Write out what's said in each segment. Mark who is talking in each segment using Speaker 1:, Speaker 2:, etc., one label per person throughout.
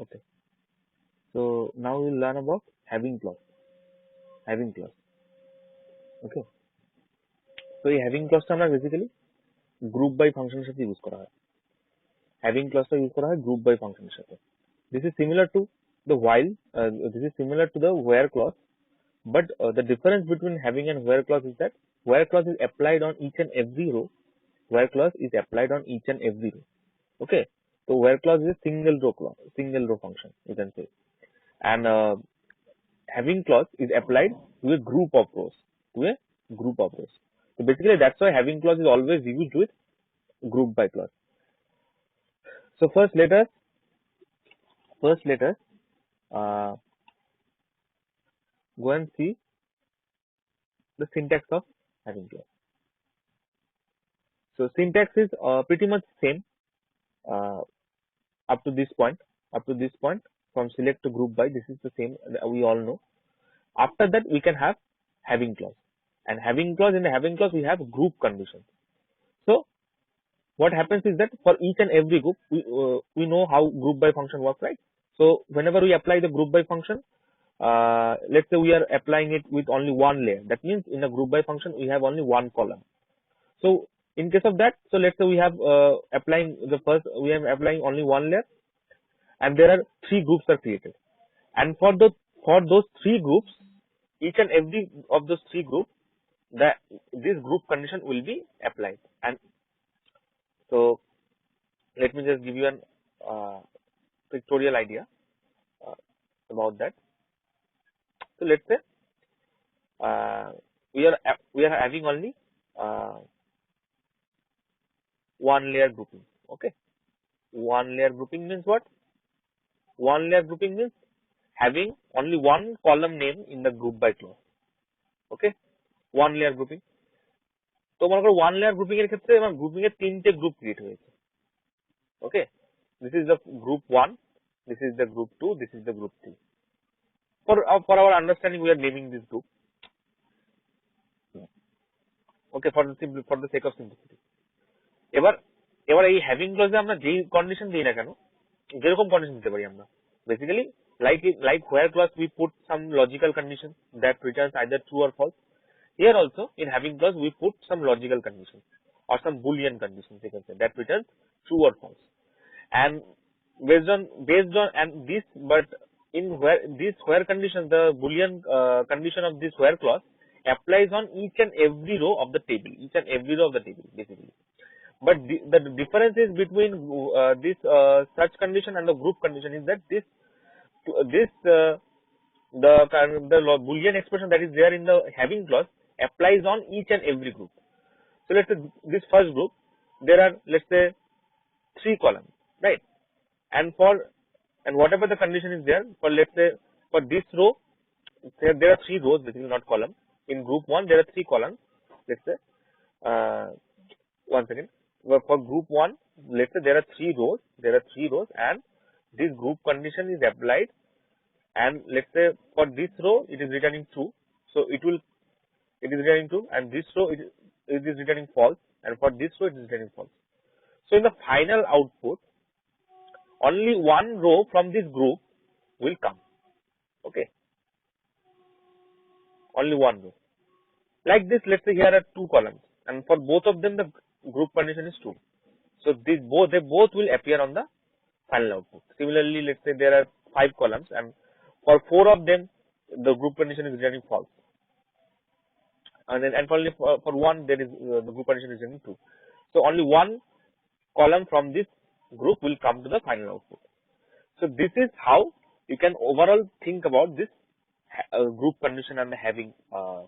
Speaker 1: Okay. So now we'll learn about having clause. Having clause. Okay. So এই having clause টা আমরা basically group by function এর সাথে use করা হয়। Having clause টা ইউজ করা হয় group by function এর সাথে। This is similar to the while. This is similar to the where clause, but the difference between having and where clause is that where clause is applied on each and every row. Where clause is applied on each and every row. Okay. So where clause is a single row clause, single row function, you can say. And having clause is applied to a group of rows, to a group of rows. So basically that's why having clause is always used with group by clause. So first let us go and see the syntax of having clause. So syntax is pretty much same up to this point. From select to group by, this is the same, we all know. After that we can have having clause, and having clause, in the having clause we have group conditions. So what happens is that for each and every group, we know how group by function works, right? So whenever we apply the group by function, let's say we are applying it with only one layer. That means in a group by function we have only one column. So in case of that, so let's say we have applying only one layer, and there are three groups are created, and for those three groups, each and every of those three groups, this group condition will be applied. And so let me just give you an pictorial idea about that. So let's say we are having only one layer grouping. Okay, one layer grouping means what? One layer grouping means having only one column name in the group by clause. Okay, one layer grouping. তো মনে করো one layer grouping এর ক্ষেত্রে আমার grouping এর তিনটে group create হয়েছে। Okay, this is the group 1, this is the group 2, this is the group 3. For our understanding, we are naming this group. Okay, for the sake of simplicity. এবার এই having clause আমরা যেই condition দিই না কেন, যেরকম condition দিতে পারি আমরা, basically like where clause we put some logical condition that returns either true or false. Here also in having clause we put some logical conditions or some boolean conditions, you can say, that returns true or false. And based on and this, but in where condition, the boolean condition of this where clause applies on each and every row of the table, basically. But the difference is between this such condition and the group condition is that the boolean expression that is there in the having clause applies on each and every group. So let's say this first group, there are, let's say, 3 columns, right? And whatever the condition is there, for let's say for this row, there are 3 rows, basically not column. In group 1 there are 3 columns. Let's say one second. For group 1, let's say there are 3 rows, and this group condition is applied, and let's say for this row it is returning true, so it is returning true, and this row it is returning false, and for this row it is returning false. So in the final output, only one row from this group will come. Okay, only one row. Like this, let's say here are 2 columns, and for both of them the group condition is true. So they both will appear on the final output. Similarly, let's say there are 5 columns, and for 4 of them the group condition is returning false, and only for one there is the group condition is returning true. So only one column from this group will come to the final output. So this is how you can overall think about this group condition and the having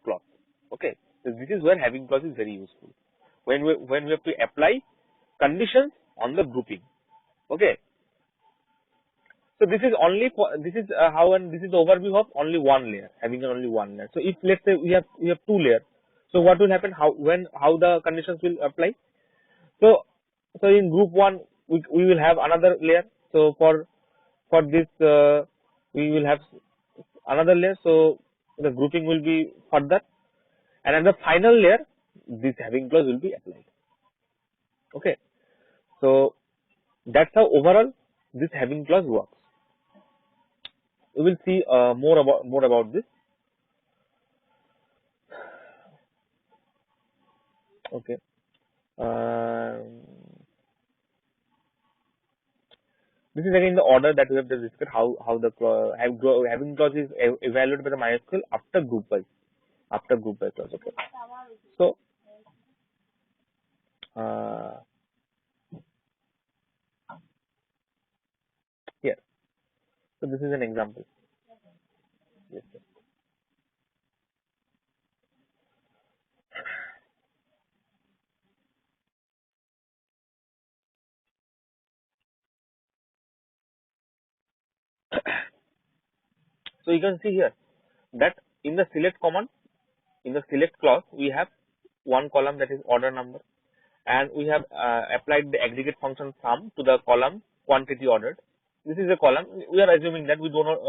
Speaker 1: clause. Okay, so this is where having clause is very useful when we have to apply conditions on the grouping. Okay, so this is how, and this is the overview of only one layer, having only one layer. So if let's say we have 2 layers, so what will happen, how the conditions will apply? So in group 1 we will have another layer. So for this we will have another layer, so the grouping will be further, and at the final layer this having clause will be applied. Okay, so that's how overall this having clause works. We will see more about this. Okay. This is again the order that we have just discussed, how the having clause is evaluated by the MySQL after group by clause. Okay. So here, so this is an example. Yes, sir. So you can see here that in the select command, in the select clause, we have one column that is order number, and we have applied the aggregate function sum to the column quantity ordered. This is a column. We are assuming that we do not.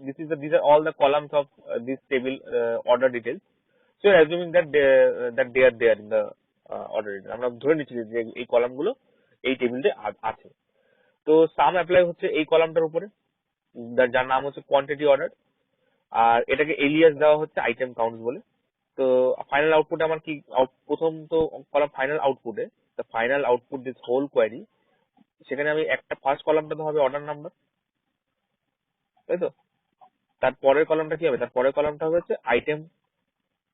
Speaker 1: These are all the columns of this table order details. So we are assuming that they are there in the order detail. আমরা ধরে নিচ্ছি যে এই কলামগুলো এই টেবিলে আছে। তো সাম apply হচ্ছে এই কলামটার উপরে, যার নাম হচ্ছে কোয়ান্টিটি অর্ডার, আর এটাকে এলিয়াস দেওয়া হচ্ছে আইটেম কাউন্টস বলে। তো ফাইনাল আউটপুট আমার কি, প্রথম তো কলাম ফাইনাল আউটপুটে, the final output this whole query, সেখানে আমি একটা ফার্স্ট কলামটা তো হবে অর্ডার নাম্বার, তাই তো? তারপরের কলামটা কি হবে? তারপরের কলামটা হবে হচ্ছে আইটেম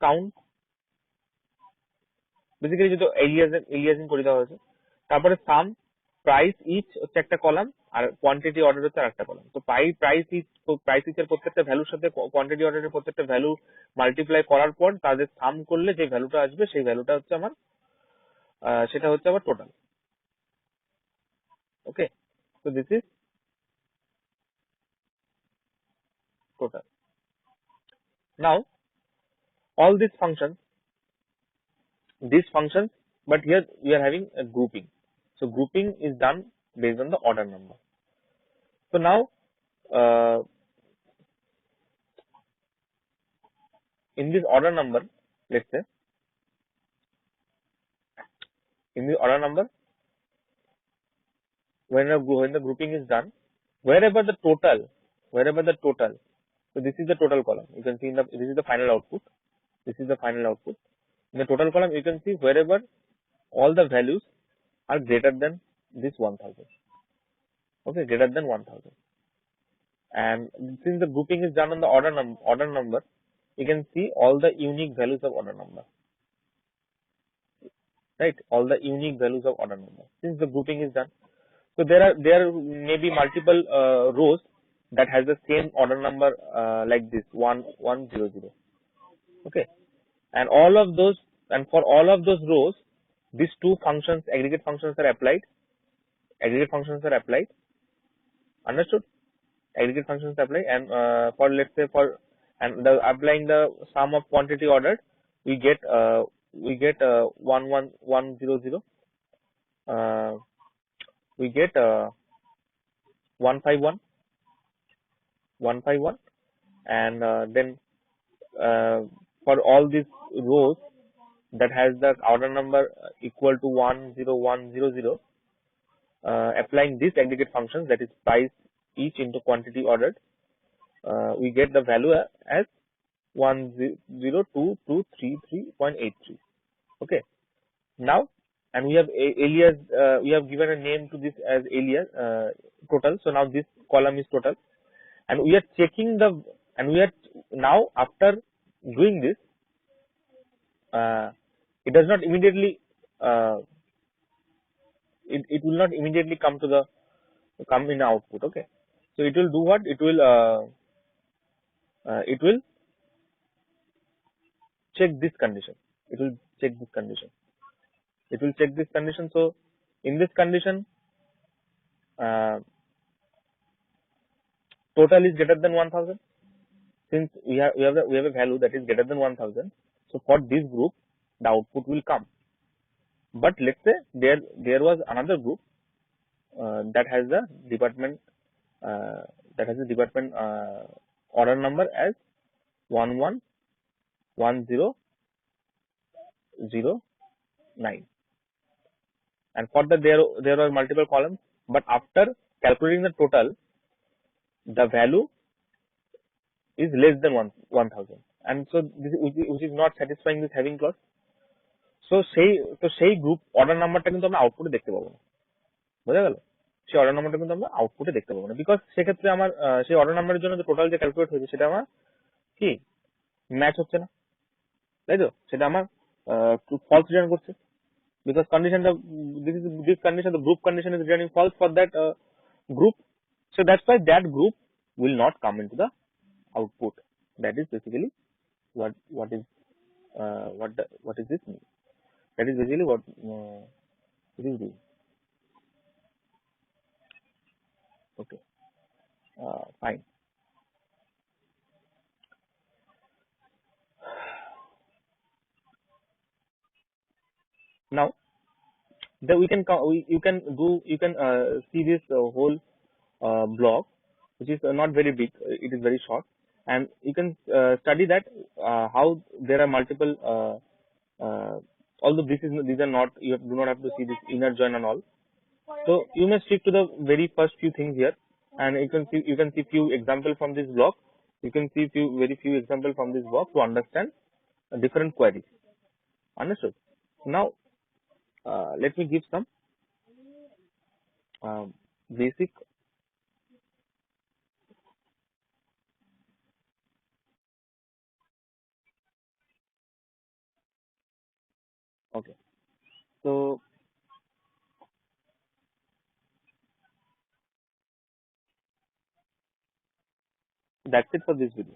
Speaker 1: কাউন্ট, বেসিক্যালি যেহেতু এলিয়াসিং করে দেওয়া হয়েছে। তারপরে সাম, প্রাইস ইচ হচ্ছে একটা কলাম, আর কোয়ান্টিটি অর্ডার হচ্ছে আরেকটা কলাম। তো প্রাইস ইচের প্রত্যেকটা ভ্যালুর সাথে কোয়ান্টিটি অর্ডারের প্রত্যেকটা ভ্যালু মাল্টিপ্লাই করার পর তাদের সাম করলে যে ভ্যালুটা আসবে সেই ভ্যালুটা হচ্ছে আমার সেটা হচ্ছে আমার total. Okay, so this is total. Now all these functions, but here we are having a grouping. So grouping is done based on the order number. So now in this order number, let's say in the order number, when the grouping is done, wherever the total, so this is the total column. You can see this is the final output. This is the final output. In the total column, you can see wherever all the values are greater than this 1000. Okay, greater than 1000. And since the grouping is done on the order number, you can see all the unique values of order number. Right, all the unique values of order number. Since the grouping is done, so there may be multiple rows that has the same order number like this 1100. Okay, and for all of those rows, these two functions, aggregate functions are applied. Understood? Aggregate functions apply, and for let's say applying the sum of quantity ordered, we get 11100, we get 151, and then for all these rows that has the order number equal to 10100, applying this aggregate functions, that is price each into quantity ordered, we get the value as 102233.83. Okay, now, and we have alias, we have given a name to this as alias total. So now this column is total, and we are checking now after doing this, it does not immediately it will not immediately come in output. Okay, so it will do what? It will check this condition. It will check this condition. So in this condition, total is greater than 1000. Since we have a value that is greater than 1000, so for this group the output will come. But let's say there was another group that has the department order number as 111009, and for that there are multiple columns, but after calculating the total, the value is less than 1000, and so this which is not satisfying this having clause. সেই group order নাম্বারটা কিন্তু আমরা আউটপুটে দেখতে পাবো না, বোঝা গেল? সেই অর্ডার নাম্বারটা কিন্তু আমরা আউটপুটে দেখতে পাবো না, বিকজ সেক্ষেত্রে আমার সেই অর্ডার নাম্বারের জন্য যে টোটাল যে ক্যালকুলেট হয়েছে সেটা আমার কি ম্যাচ হচ্ছে না, তাই তো? সেটা আমার ফলস রিটার্ন করছে, because condition the this condition, the group condition is returning false for that group, so that's why that group will not come into the output. That is basically what is what is this mean? That is basically what it is doing. Okay, fine. Now that we can you can do, you can see this whole block, which is not very big, it is very short, and you can study that how there are multiple although these are not, you do not have to see this inner join and all, so you may stick to the very first few things here, and you can see few example from this block, you can see very few example from this block to understand different queries. Understood? Now let me give some basic. Okay, so that's it for this video.